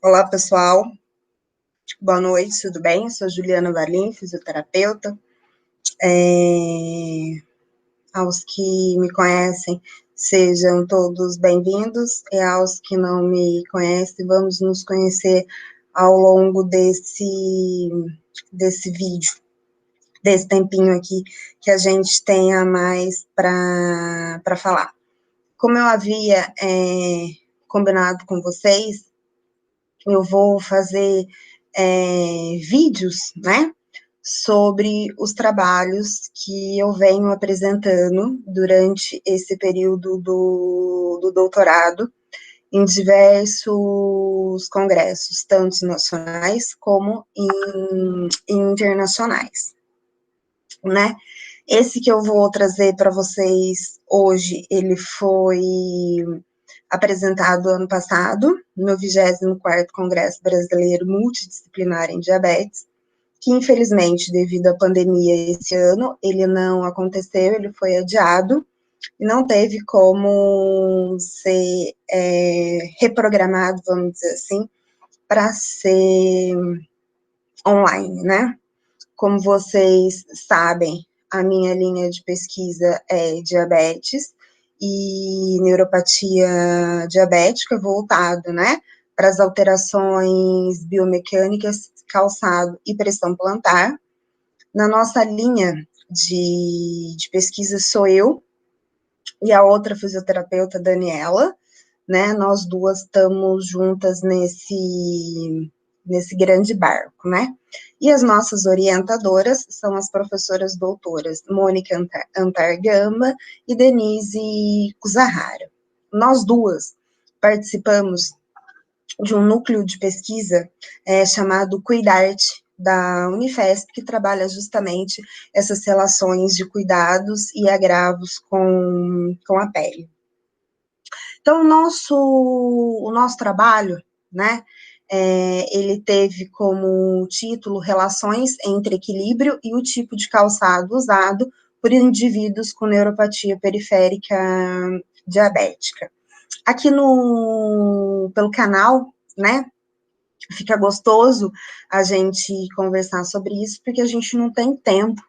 Olá, pessoal. Boa noite, tudo bem? Eu sou Juliana Valim, fisioterapeuta. Aos que me conhecem, sejam todos bem-vindos, e aos que não me conhecem, vamos nos conhecer ao longo desse vídeo, desse tempinho aqui que a gente tenha mais para falar. Como eu havia combinado com vocês, eu vou fazer vídeos, né, sobre os trabalhos que eu venho apresentando durante esse período do doutorado em diversos congressos, tanto nacionais como internacionais, né? Esse que eu vou trazer para vocês hoje, ele foi apresentado ano passado, no 24º Congresso Brasileiro Multidisciplinar em Diabetes, que infelizmente, devido à pandemia esse ano, ele não aconteceu, ele foi adiado, e não teve como ser reprogramado, vamos dizer assim, para ser online, né? Como vocês sabem, a minha linha de pesquisa é diabetes e neuropatia diabética, voltado, né, para as alterações biomecânicas, calçado e pressão plantar. Na nossa linha de pesquisa sou eu e a outra fisioterapeuta, Daniela, né, nós duas estamos juntas nesse grande barco, né? E as nossas orientadoras são as professoras doutoras Mônica Antargamba e Denise Kuzahara. Nós duas participamos de um núcleo de pesquisa chamado Cuidarte, da Unifesp, que trabalha justamente essas relações de cuidados e agravos com a pele. Então, o nosso trabalho, né, ele teve como título Relações entre equilíbrio e o tipo de calçado usado por indivíduos com neuropatia periférica diabética. Aqui pelo canal, né, fica gostoso a gente conversar sobre isso, porque a gente não tem tempo,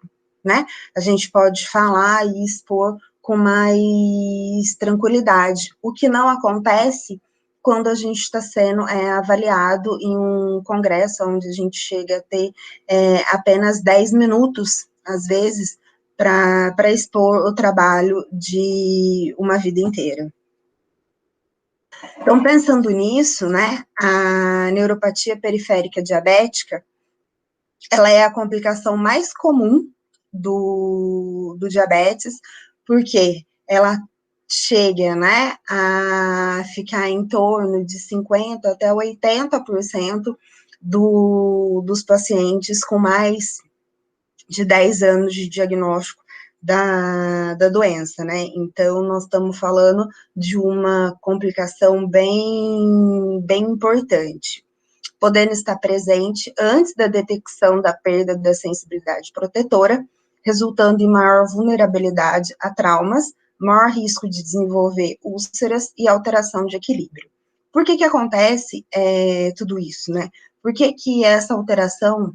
né, a gente pode falar e expor com mais tranquilidade, o que não acontece quando a gente está sendo avaliado em um congresso, onde a gente chega a ter apenas 10 minutos, às vezes, para expor o trabalho de uma vida inteira. Então, pensando nisso, né, a neuropatia periférica diabética, ela é a complicação mais comum do diabetes, porque ela chega, né, a ficar em torno de 50% até 80% dos pacientes com mais de 10 anos de diagnóstico da doença, né? Então, nós estamos falando de uma complicação bem importante, podendo estar presente antes da detecção da perda da sensibilidade protetora, resultando em maior vulnerabilidade a traumas, maior risco de desenvolver úlceras e alteração de equilíbrio. Por que acontece tudo isso, né? Por que essa alteração,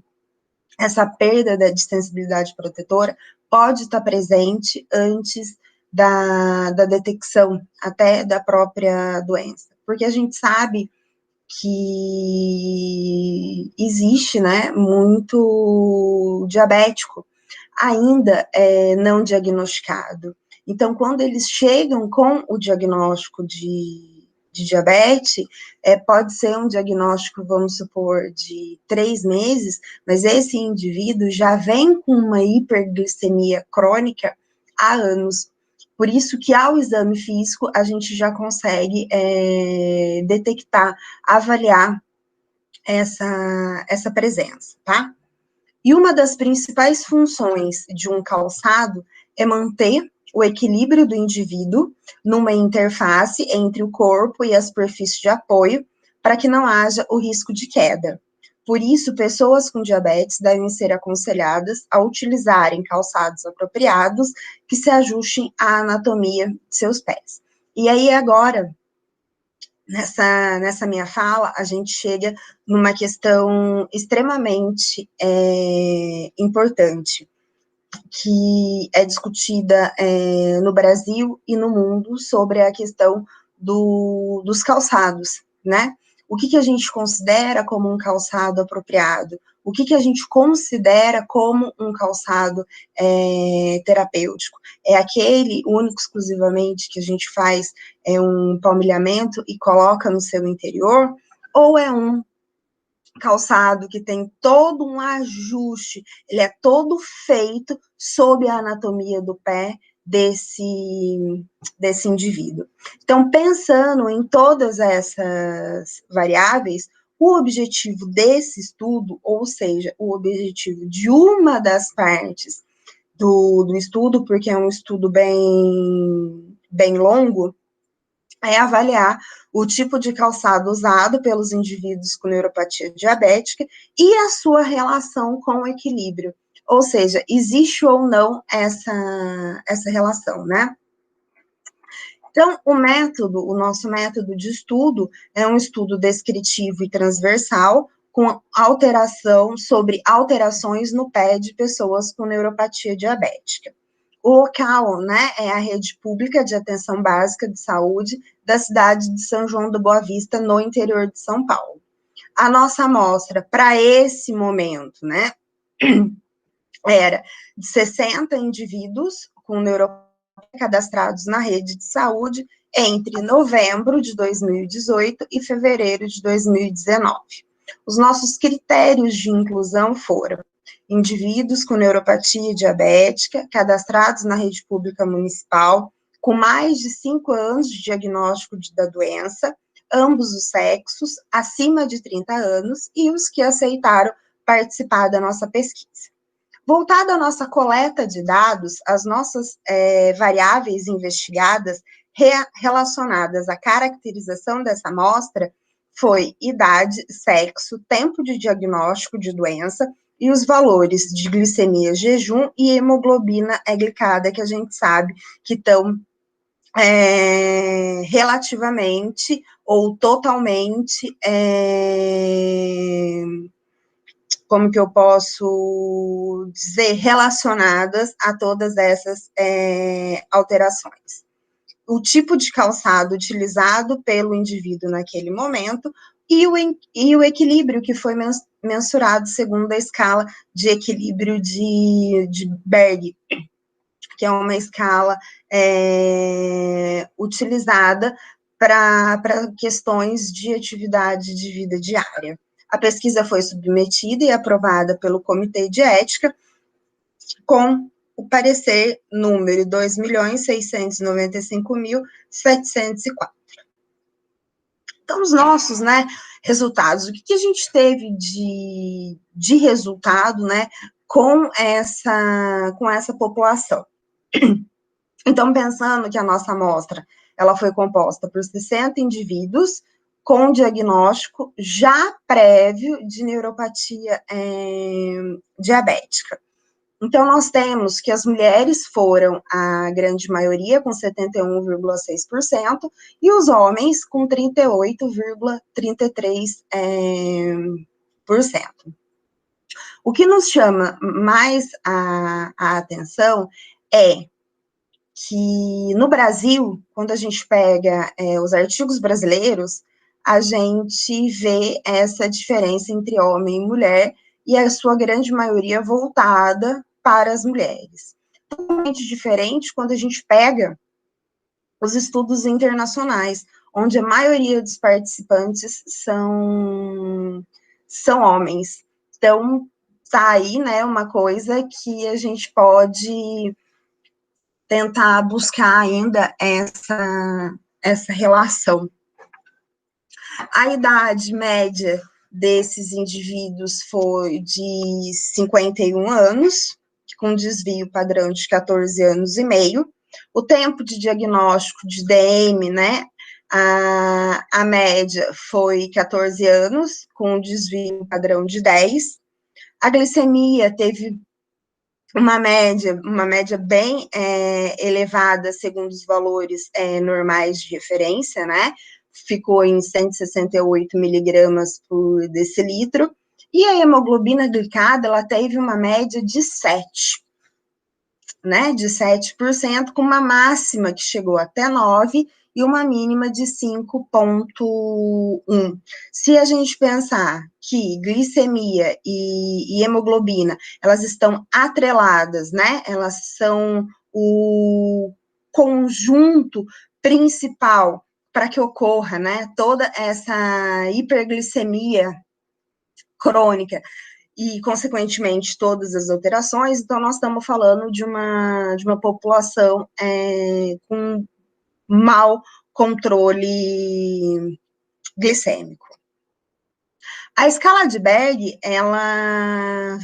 essa perda de sensibilidade protetora pode estar presente antes da detecção até da própria doença? Porque a gente sabe que existe, né, muito diabético ainda não diagnosticado. Então, quando eles chegam com o diagnóstico de diabetes, pode ser um diagnóstico, vamos supor, de 3 meses, mas esse indivíduo já vem com uma hiperglicemia crônica há anos. Por isso que ao exame físico a gente já consegue detectar, avaliar essa presença, tá? E uma das principais funções de um calçado é manter o equilíbrio do indivíduo numa interface entre o corpo e a superfície de apoio, para que não haja o risco de queda. Por isso, pessoas com diabetes devem ser aconselhadas a utilizarem calçados apropriados que se ajustem à anatomia de seus pés. E aí, agora, nessa minha fala, a gente chega numa questão extremamente importante, que é discutida no Brasil e no mundo sobre a questão dos calçados, né? O que a gente considera como um calçado apropriado? O que a gente considera como um calçado terapêutico? É aquele único, exclusivamente, que a gente faz um palmilhamento e coloca no seu interior? Ou é um calçado que tem todo um ajuste, ele é todo feito sob a anatomia do pé desse indivíduo. Então, pensando em todas essas variáveis, o objetivo desse estudo, ou seja, o objetivo de uma das partes do estudo, porque é um estudo bem longo, é avaliar o tipo de calçado usado pelos indivíduos com neuropatia diabética e a sua relação com o equilíbrio. Ou seja, existe ou não essa relação, né? Então, o nosso método de estudo é um estudo descritivo e transversal, com alteração sobre alterações no pé de pessoas com neuropatia diabética. O local, né, é a rede pública de atenção básica de saúde da cidade de São João do Boa Vista, no interior de São Paulo. A nossa amostra, para esse momento, né, era de 60 indivíduos com neuropatia cadastrados na rede de saúde entre novembro de 2018 e fevereiro de 2019. Os nossos critérios de inclusão foram indivíduos com neuropatia diabética, cadastrados na rede pública municipal, com mais de 5 anos de diagnóstico da doença, ambos os sexos, acima de 30 anos, e os que aceitaram participar da nossa pesquisa. Voltado à nossa coleta de dados, as nossas variáveis investigadas relacionadas à caracterização dessa amostra foi idade, sexo, tempo de diagnóstico de doença e os valores de glicemia jejum e hemoglobina glicada, que a gente sabe que estão relativamente ou totalmente como que eu posso dizer, relacionadas a todas essas alterações. O tipo de calçado utilizado pelo indivíduo naquele momento e o equilíbrio que foi mensurado segundo a escala de equilíbrio de Berg, que é uma escala utilizada para questões de atividade de vida diária. A pesquisa foi submetida e aprovada pelo Comitê de Ética com o parecer número 2.695.704. Então, os nossos, né, resultados, o que a gente teve de resultado, né, com essa população? Então, pensando que a nossa amostra, ela foi composta por 60 indivíduos com diagnóstico já prévio de neuropatia diabética. Então, nós temos que as mulheres foram a grande maioria, com 71,6%, e os homens com 38,33%. O que nos chama mais a atenção é que no Brasil, quando a gente pega os artigos brasileiros, a gente vê essa diferença entre homem e mulher, e a sua grande maioria voltada para as mulheres. Totalmente diferente quando a gente pega os estudos internacionais, onde a maioria dos participantes são homens. Então, tá aí, né, uma coisa que a gente pode tentar buscar ainda essa relação. A idade média desses indivíduos foi de 51 anos, com desvio padrão de 14 anos e meio. O tempo de diagnóstico de DM, né, a média foi 14 anos, com desvio padrão de 10. A glicemia teve uma média bem elevada, segundo os valores normais de referência, né? ficou em 168 miligramas por decilitro, e a hemoglobina glicada, ela teve uma média de 7, né, de 7%, com uma máxima que chegou até 9 e uma mínima de 5,1. Se a gente pensar que glicemia e hemoglobina, elas estão atreladas, né, elas são o conjunto principal para que ocorra, né, toda essa hiperglicemia crônica e, consequentemente, todas as alterações, então nós estamos falando de uma população com mau controle glicêmico. A escala de Berg, ela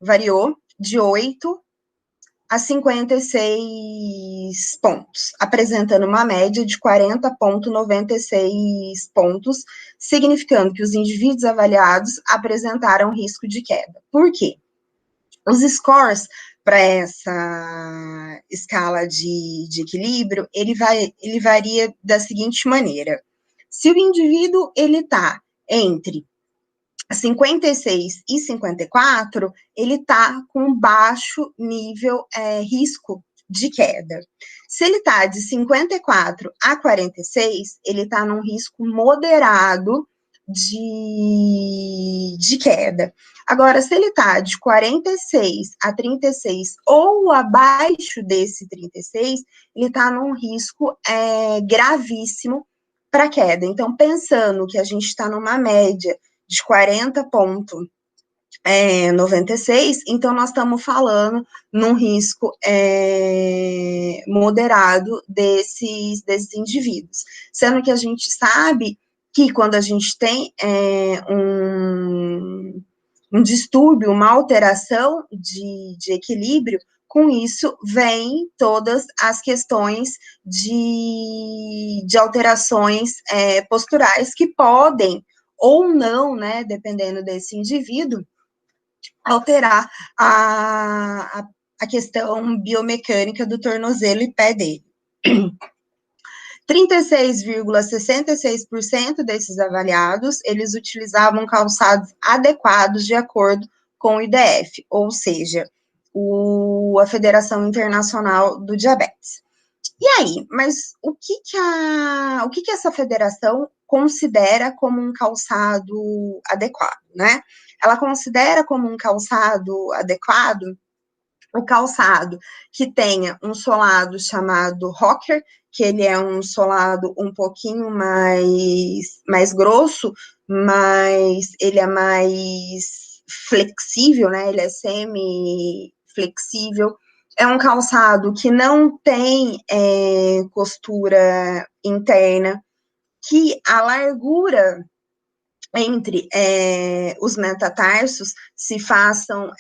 variou de 8 a 56 pontos, apresentando uma média de 40,96 pontos, significando que os indivíduos avaliados apresentaram risco de queda. Por quê? Os scores para essa escala de equilíbrio, ele varia da seguinte maneira. Se o indivíduo ele está entre 56 e 54, ele está com baixo nível risco de queda. Se ele está de 54 a 46, ele está num risco moderado de queda. Agora, se ele está de 46 a 36 ou abaixo desse 36, ele está num risco gravíssimo para queda. Então, pensando que a gente está numa média de 40,96, então nós estamos falando num risco moderado desses indivíduos. Sendo que a gente sabe que quando a gente tem um distúrbio, uma alteração de equilíbrio, com isso vem todas as questões de alterações posturais que podem ou não, né, dependendo desse indivíduo, alterar a questão biomecânica do tornozelo e pé dele. 36,66% desses avaliados, eles utilizavam calçados adequados de acordo com o IDF, ou seja, a Federação Internacional do Diabetes. E aí, mas o que essa federação considera como um calçado adequado, né? Ela considera como um calçado adequado o calçado que tenha um solado chamado rocker, que ele é um solado um pouquinho mais grosso, mas ele é mais flexível, né? Ele é semi-flexível. É um calçado que não tem costura interna, que a largura entre os metatarsos se façam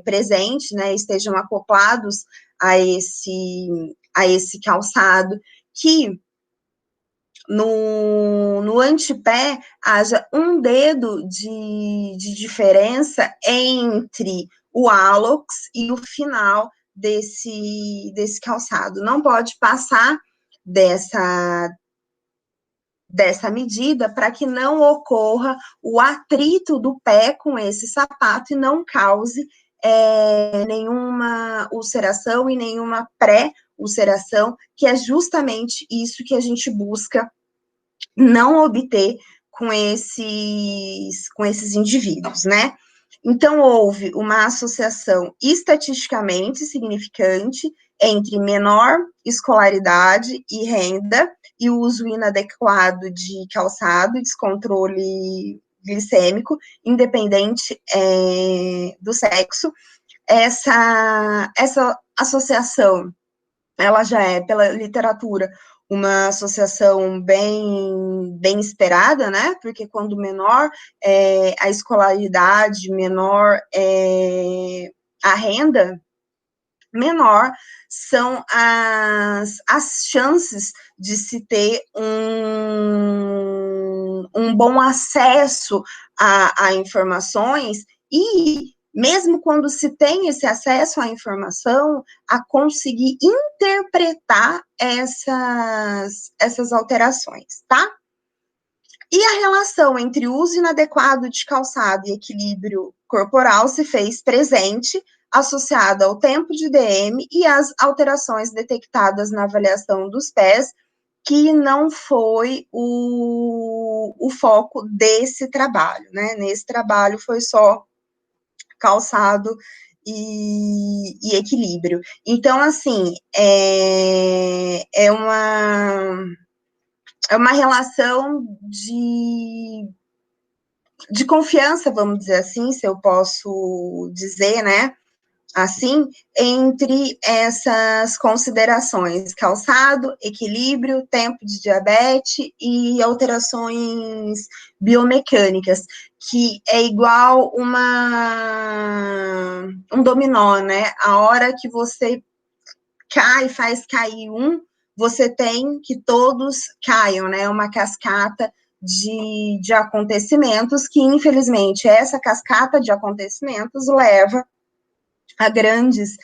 presentes, né, estejam acoplados a esse calçado, que no antepé haja um dedo de diferença entre o hálux e o final desse calçado. Não pode passar dessa medida para que não ocorra o atrito do pé com esse sapato e não cause nenhuma ulceração e nenhuma pré-ulceração, que é justamente isso que a gente busca não obter com esses indivíduos, né? Então, houve uma associação estatisticamente significante entre menor escolaridade e renda e o uso inadequado de calçado e descontrole glicêmico, independente do sexo. Essa associação, ela já é, pela literatura, uma associação bem esperada, né? Porque quando menor a escolaridade, menor a renda, menor são as chances de se ter um bom acesso a informações e mesmo quando se tem esse acesso à informação, a conseguir interpretar essas alterações, tá? E a relação entre uso inadequado de calçado e equilíbrio corporal se fez presente, associada ao tempo de DM e às alterações detectadas na avaliação dos pés, que não foi o foco desse trabalho, né? Nesse trabalho foi só calçado e equilíbrio. Então, assim, é uma relação de confiança, vamos dizer assim, se eu posso dizer, né? Assim, entre essas considerações, calçado, equilíbrio, tempo de diabetes e alterações biomecânicas, que é igual um dominó, né? A hora que você cai, faz cair um, você tem que todos caiam, né? Uma cascata de acontecimentos que, infelizmente, essa cascata de acontecimentos leva a grandes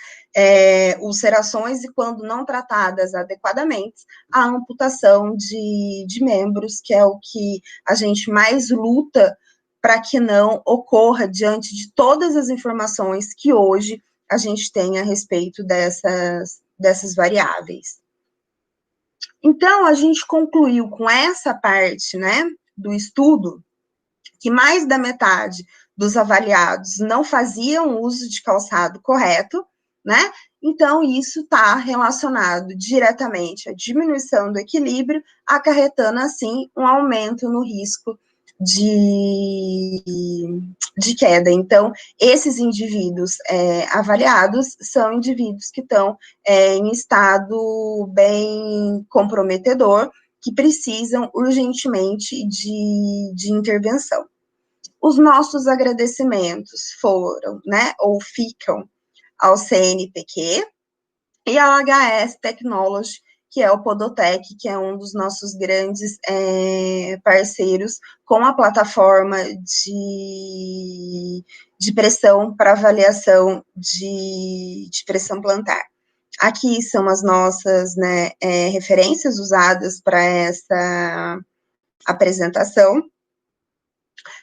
ulcerações e, quando não tratadas adequadamente, a amputação de membros, que é o que a gente mais luta para que não ocorra diante de todas as informações que hoje a gente tem a respeito dessas variáveis. Então, a gente concluiu com essa parte, né, do estudo, que mais da metade dos avaliados não faziam uso de calçado correto, né? Então, isso está relacionado diretamente à diminuição do equilíbrio, acarretando, assim, um aumento no risco de queda. Então, esses indivíduos avaliados são indivíduos que estão em estado bem comprometedor, que precisam urgentemente de intervenção. Os nossos agradecimentos foram, né, ou ficam ao CNPq e ao HS Technology, que é o Podotec, que é um dos nossos grandes parceiros com a plataforma de pressão para avaliação de pressão plantar. Aqui são as nossas, né, referências usadas para essa apresentação.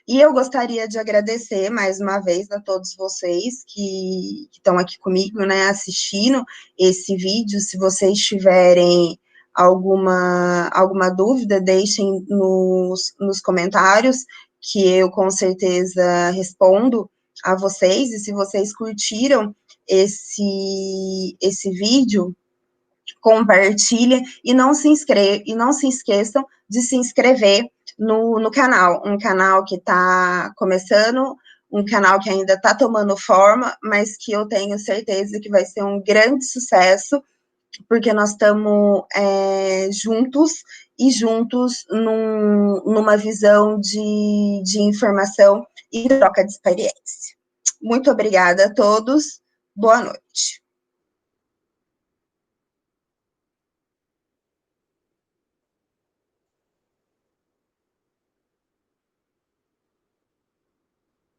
E eu gostaria de agradecer mais uma vez a todos vocês que estão aqui comigo, né, assistindo esse vídeo. Se vocês tiverem alguma dúvida, deixem nos comentários, que eu com certeza respondo a vocês. E se vocês curtiram esse vídeo, compartilhem e não se esqueçam de se inscrever no canal, um canal que está começando, um canal que ainda está tomando forma, mas que eu tenho certeza que vai ser um grande sucesso, porque nós estamos juntos numa visão de informação e troca de experiência. Muito obrigada a todos, boa noite.